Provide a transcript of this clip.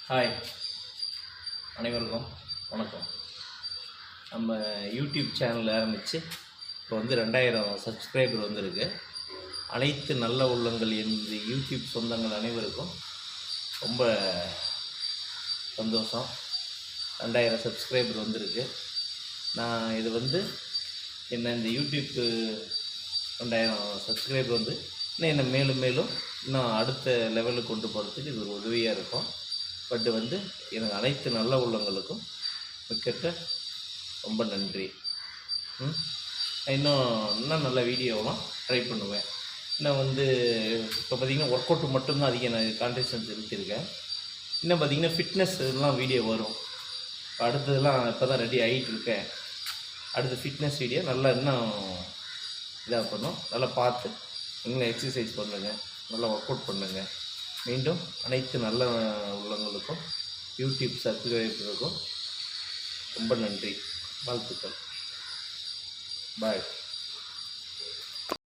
Hi, அனைவருக்கும் வணக்கம். நம்ம யூடியூப் சேனல் ஆரம்பித்து இப்போ வந்து 2000 சப்ஸ்கிரைபர் வந்திருக்கு. அனைத்து நல்ல உள்ளங்கள் இந்த யூடியூப் சொந்தங்கள் அனைவருக்கும் ரொம்ப சந்தோஷம். 2000 சப்ஸ்கிரைபர் வந்திருக்கு. நான் இது வந்து இந்த யூடியூப் 2000 சப்ஸ்கிரைபர் வந்து என்னை மேலும் மேலும் இன்னும் அடுத்த லெவலுக்கு கொண்டு போகிறதுக்கு இது ஒரு உதவியாக இருக்கும். பட் வந்து எனக்கு அனைத்து நல்ல உள்ளங்களுக்கும் மிக்க ரொம்ப நன்றி. இன்னும் நல்ல வீடியோவெலாம் ட்ரை பண்ணுவேன். இன்னும் வந்து இப்போ பார்த்திங்கன்னா ஒர்க் அவுட் மட்டும்தான் அதிகம் நான் கான்சன்ட்ரேஷன் செலுத்தியிருக்கேன். இன்னும் பார்த்திங்கன்னா ஃபிட்னஸ் இதெல்லாம் வீடியோ வரும். அடுத்ததெல்லாம் இப்போ தான் ரெடி ஆகிட்டு இருக்கேன். அடுத்து ஃபிட்னஸ் வீடியோ நல்லா இன்னும் இதாக பண்ணும். நல்லா பார்த்து இன்னும் எக்ஸசைஸ் பண்ணுங்கள், நல்லா ஒர்க் அவுட் பண்ணுங்கள். மீண்டும் அனைத்து நல்ல உள்ளங்களுக்கும் யூடியூப் சப்ஸ்கிரைபருக்கும் ரொம்ப நன்றி, வாழ்த்துக்கள். பாய்.